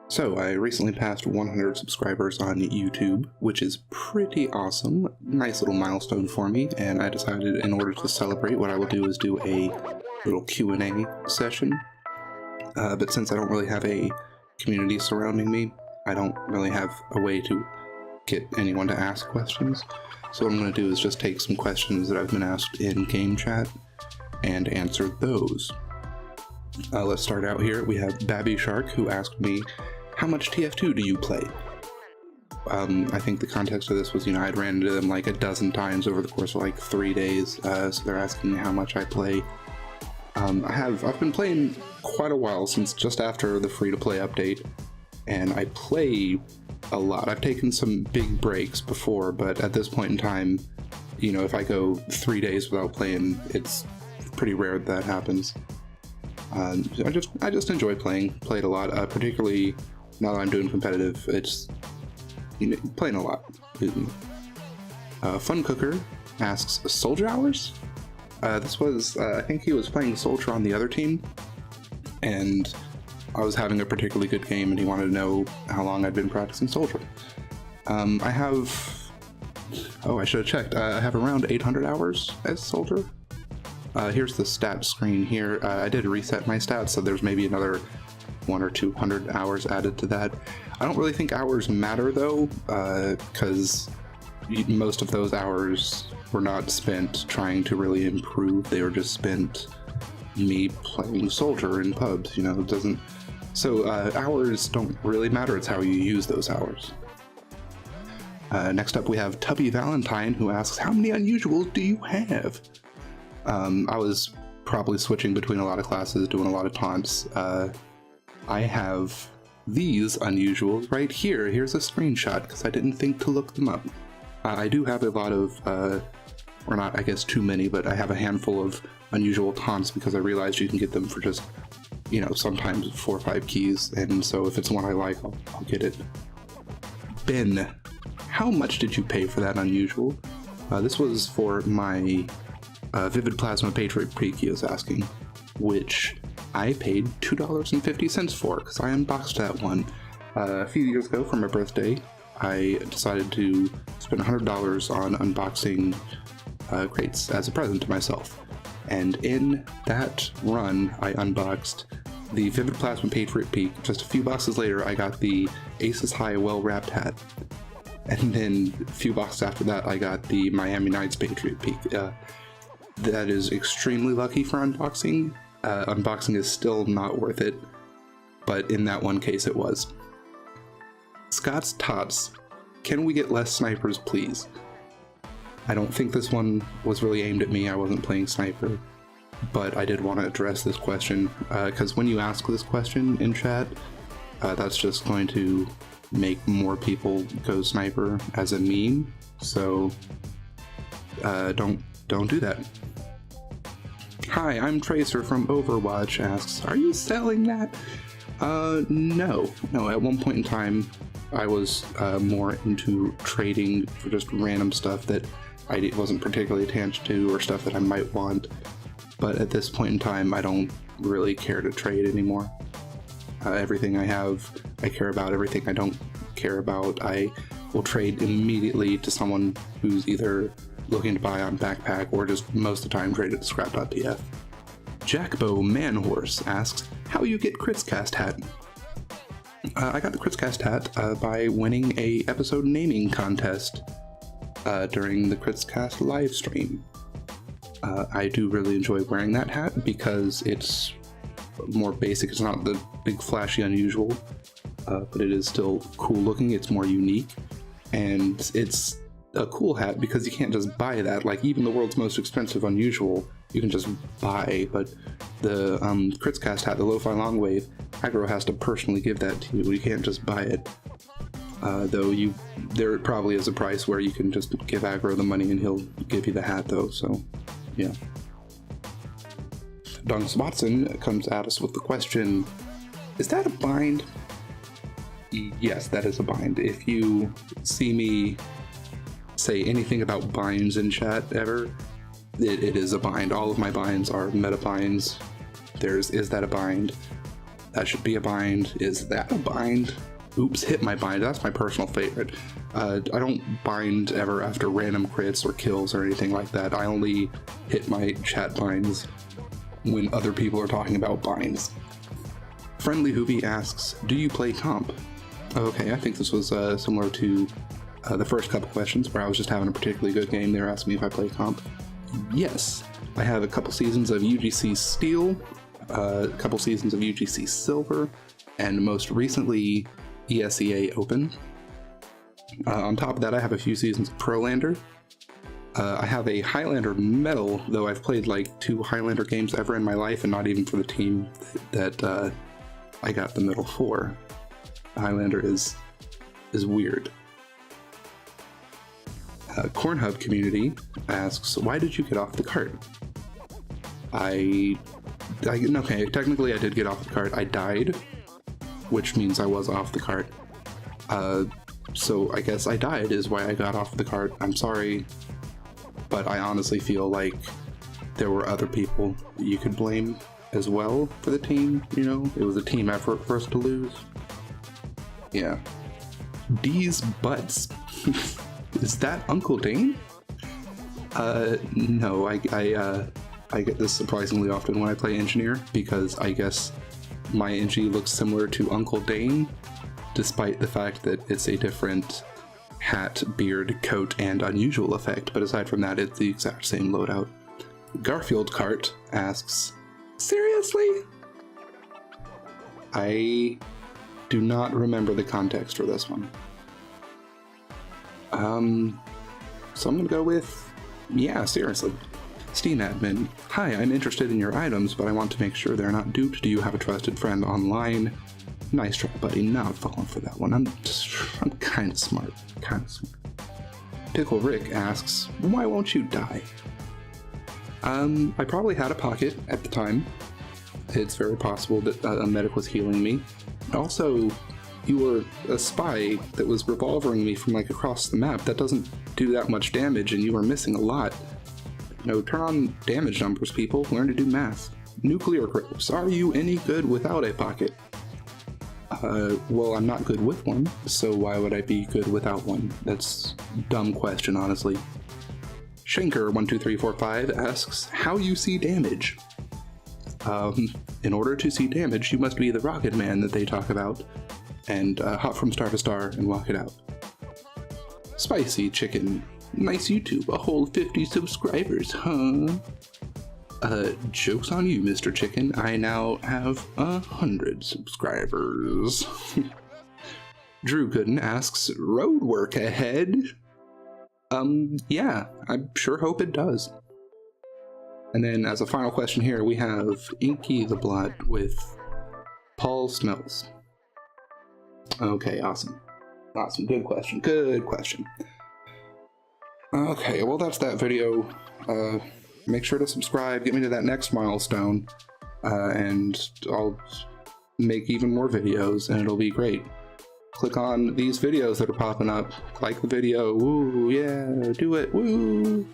So, I recently passed 100 subscribers on YouTube, which is pretty awesome. Nice little milestone for me, and I decided in order to celebrate, what I will do is do a little Q&A session. But since I don't really have a community surrounding me, I don't really have a way to get anyone to ask questions. So what I'm going to do is just take some questions that I've been asked in game chat and answer those. Let's start out here. We have Babby Shark, who asked me, how much TF2 do you play? I think the context of this was, I had ran into them like a dozen times over the course of like 3 days, so they're asking how much I play. I've been playing quite a while, since just after the free-to-play update, and I play a lot. I've taken some big breaks before, but at this point in time, if I go 3 days without playing, it's pretty rare that happens. I just enjoy playing a lot, particularly now that I'm doing competitive. It's playing a lot. Fun Cooker asks, Soldier Hours? This was, I think he was playing Soldier on the other team, and I was having a particularly good game, and he wanted to know how long I'd been practicing Soldier. I should have checked. I have around 800 hours as Soldier. Here's the stat screen here. I did reset my stats, so there's maybe another 100 or 200 hours added to that. I don't really think hours matter though, because most of those hours were not spent trying to really improve. They were just spent me playing Soldier in pubs. It doesn't. So hours don't really matter. It's how you use those hours. Next up, we have Tubby Valentine, who asks, how many unusuals do you have? I was probably switching between a lot of classes, doing a lot of taunts. I have these unusuals right here. Here's a screenshot, because I didn't think to look them up. I do have a lot of, or not, I guess too many, but I have a handful of unusual taunts because I realized you can get them for just, sometimes 4 or 5 keys, and so if it's one I like, I'll get it. Ben, how much did you pay for that unusual? This was for my Vivid Plasma Patriot Peak, he was asking, which I paid $2.50 for, because I unboxed that one. A few years ago for my birthday, I decided to spend $100 on unboxing crates as a present to myself. And in that run, I unboxed the Vivid Plasma Patriot Peak. Just a few boxes later, I got the Aces High well-wrapped hat. And then a few boxes after that, I got the Miami Nights Patriot Peak. That is extremely lucky for unboxing. Unboxing is still not worth it, but in that one case it was. Scott's Tots, can we get less snipers, please? I don't think this one was really aimed at me. I wasn't playing sniper, but I did want to address this question, because when you ask this question in chat, that's just going to make more people go sniper as a meme, so don't do that. Hi, I'm Tracer from Overwatch asks, are you selling that? No. At one point in time, I was more into trading for just random stuff that I wasn't particularly attached to, or stuff that I might want. But at this point in time, I don't really care to trade anymore. Everything I have, I care about. Everything I don't care about, I will trade immediately to someone who's either looking to buy on Backpack, or just most of the time trade at Scrap.tf. Jackbo Manhorse asks, how you get Kritzcast hat? I got the Kritzcast hat by winning a episode naming contest during the Kritzcast live stream. I do really enjoy wearing that hat because it's more basic. It's not the big flashy unusual, but it is still cool looking. It's more unique, and it's a cool hat because you can't just buy that. Like, even the world's most expensive unusual you can just buy, but the Kritzcast hat, the Lo-Fi Longwave, Aggro has to personally give that to you. You can't just buy it. Though there probably is a price where you can just give Aggro the money and he'll give you the hat though, so yeah. Dunks Watson comes at us with the question, is that a bind? Yes, that is a bind. If you see me say anything about binds in chat ever, it is a bind. All of my binds are meta binds. There's is that a bind? That should be a bind. Is that a bind? Oops, hit my bind. That's my personal favorite. I don't bind ever after random crits or kills or anything like that. I only hit my chat binds when other people are talking about binds. Friendly Hoovy asks, do you play comp? Okay, I think this was similar to the first couple questions where I was just having a particularly good game. They were asking me if I play comp. Yes, I have a couple seasons of UGC Steel, a couple seasons of UGC Silver, and most recently ESEA Open. On top of that, I have a few seasons of Prolander. I have a Highlander medal, though I've played like 2 Highlander games ever in my life, and not even for the team that I got the medal for. Highlander is weird. Cornhub Community asks, why did you get off the cart? Okay, technically I did get off the cart. I died, which means I was off the cart. So I guess I died is why I got off the cart. I'm sorry, but I honestly feel like there were other people you could blame as well for the team, you know? It was a team effort for us to lose. Yeah. D's Butts. Is that Uncle Dane? No, I get this surprisingly often when I play Engineer, because I guess my Engie looks similar to Uncle Dane, despite the fact that it's a different hat, beard, coat, and unusual effect, but aside from that, it's the exact same loadout. Garfield Cart asks, seriously? I do not remember the context for this one. So I'm gonna go with, yeah, seriously. Steam admin, hi, I'm interested in your items, but I want to make sure they're not duped. Do you have a trusted friend online? Nice try, buddy. Not falling for that one. I'm kind of smart. Pickle Rick asks, why won't you die? I probably had a pocket at the time. It's very possible that a medic was healing me. Also, you were a spy that was revolvering me from like across the map. That doesn't do that much damage, and you were missing a lot. No, turn on damage numbers, people. Learn to do math. Nuclear grips. Are you any good without a pocket? Well, I'm not good with one, so why would I be good without one? That's a dumb question, honestly. Shanker12345 asks, how you see damage? In order to see damage, you must be the Rocket Man that they talk about, and hop from star to star and walk it out. Spicy Chicken, nice YouTube, a whole 50 subscribers, huh? Joke's on you, Mr. Chicken. I now have 100 subscribers. Drew Gooden asks, road work ahead? Yeah, I sure hope it does. And then as a final question here, we have Inky the Blot with Paul Smells. Okay, awesome. Awesome, good question, good question. Okay, well that's that video. Make sure to subscribe, get me to that next milestone, and I'll make even more videos, and it'll be great. Click on these videos that are popping up, like the video, woo, yeah, do it, woo!